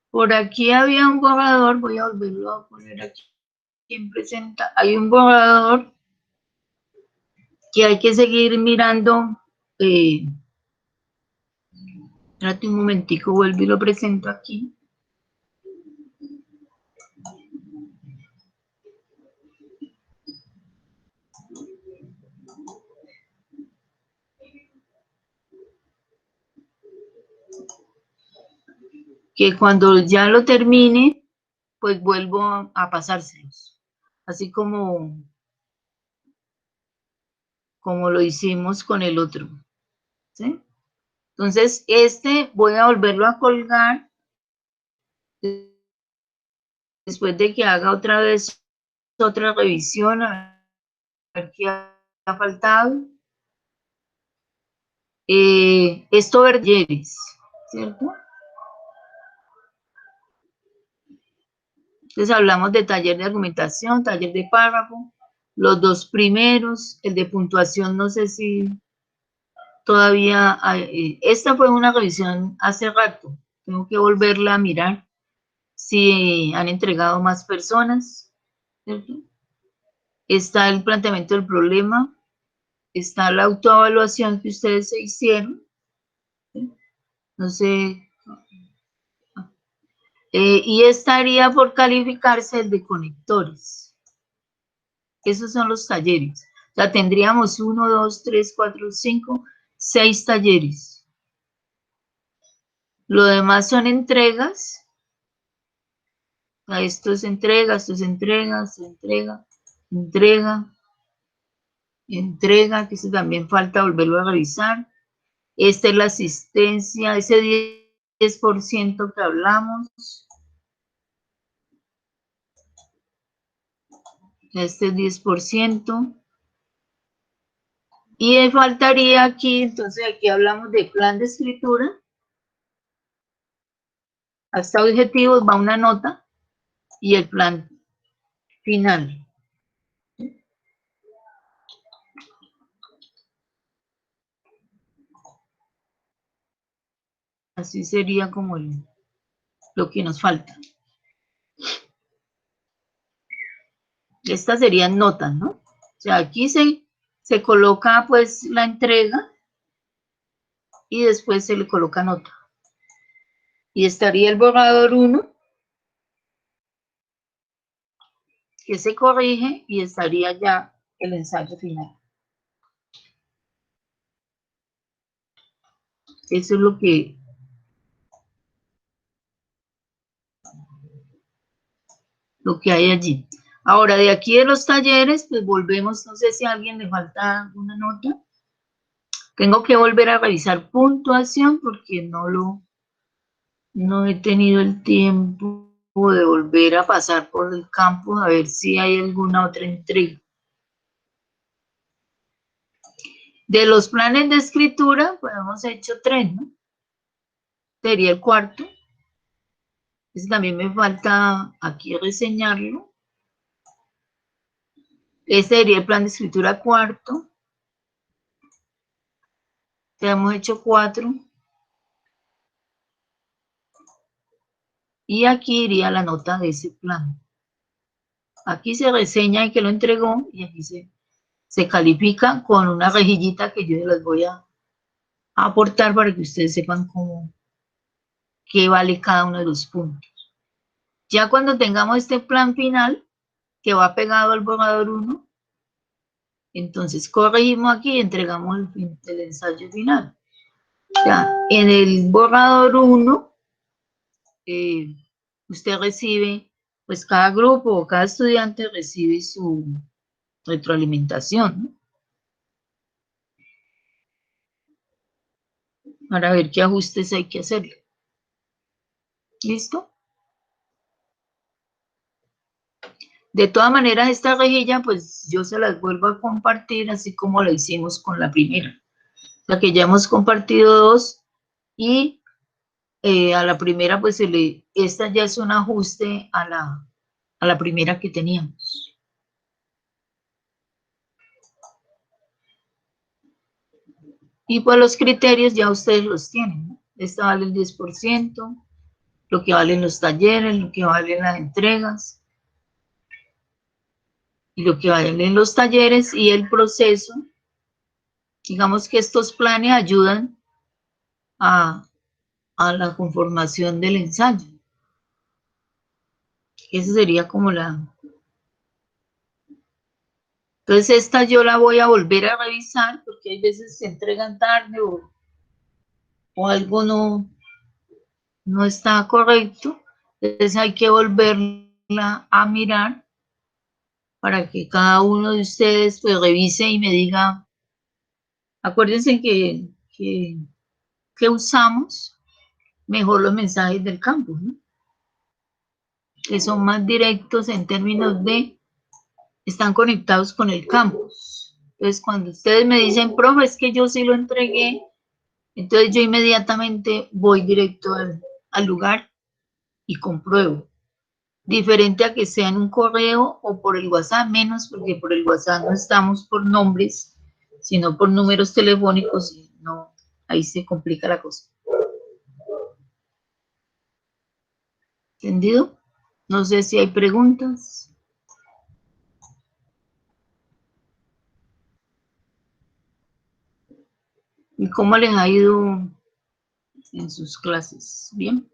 Por aquí había un borrador, voy a volverlo a poner aquí. ¿Quién presenta? Hay un borrador que hay que seguir mirando. Espérate un momentico, vuelvo y lo presento aquí. Que cuando ya lo termine, pues vuelvo a pasárselos. Así como lo hicimos con el otro. ¿Sí? Entonces, voy a volverlo a colgar después de que haga otra vez otra revisión, a ver qué ha faltado. Esto verderes, ¿cierto? Entonces hablamos de taller de argumentación, taller de párrafo, los dos primeros, el de puntuación, no sé si todavía esta fue una revisión hace rato, tengo que volverla a mirar si han entregado más personas, ¿cierto? Está el planteamiento del problema, está la autoevaluación que ustedes se hicieron, ¿sí? No sé, y estaría por calificarse el de conectores. Esos son los talleres. O sea, tendríamos 1, 2, 3, 4, 5, 6 talleres. Lo demás son entregas. Esto es entrega, esto es entrega, esto es entrega, entrega, que eso también falta volverlo a revisar. Esta es la asistencia, ese 10% que hablamos. Este es 10%. Y me faltaría aquí, entonces aquí hablamos de plan de escritura. Hasta objetivos va una nota y el plan final. Así sería como lo que nos falta. Estas serían notas, ¿no? O sea, aquí se coloca pues la entrega y después se le coloca nota. Y estaría el borrador 1, que se corrige, y estaría ya el ensayo final. Eso es lo que hay allí. Ahora, de aquí de los talleres, pues volvemos, no sé si a alguien le falta alguna nota. Tengo que volver a revisar puntuación porque no he tenido el tiempo de volver a pasar por el campo a ver si hay alguna otra entrega. De los planes de escritura, pues hemos hecho 3, ¿no? Sería el cuarto. Ese también me falta aquí reseñarlo. Ese sería el plan de escritura cuarto. Ya hemos hecho 4. Y aquí iría la nota de ese plan. Aquí se reseña y que lo entregó, y aquí se califica con una rejillita que yo les voy a aportar para que ustedes sepan qué vale cada uno de los puntos. Ya cuando tengamos este plan final, que va pegado al borrador 1, entonces corregimos aquí y entregamos el ensayo final. Ya, en el borrador 1, usted recibe, pues cada grupo o cada estudiante recibe su retroalimentación, ¿no? Para ver qué ajustes hay que hacerle. ¿Listo? De todas maneras, esta rejilla, pues yo se las vuelvo a compartir, así como la hicimos con la primera. La que ya hemos compartido 2, y a la primera, pues esta ya es un ajuste a la primera que teníamos. Y pues los criterios ya ustedes los tienen, ¿no? Esta vale el 10%, lo que valen los talleres, lo que valen las entregas, y lo que valen los talleres y el proceso. Digamos que estos planes ayudan a la conformación del ensayo. Esa sería como Entonces esta yo la voy a volver a revisar porque hay veces se entregan tarde o algo no está correcto. Entonces hay que volverla a mirar para que cada uno de ustedes pues revise y me diga, acuérdense que usamos mejor los mensajes del campus, ¿no? Que son más directos en términos de están conectados con el campus. Entonces, cuando ustedes me dicen, profe, es que yo sí lo entregué, entonces yo inmediatamente voy directo al lugar y compruebo. Diferente a que sea en un correo o por el WhatsApp, menos porque por el WhatsApp no estamos por nombres, sino por números telefónicos, y no, ahí se complica la cosa. ¿Entendido? No sé si hay preguntas. ¿Y cómo les ha ido en sus clases? ¿Bien?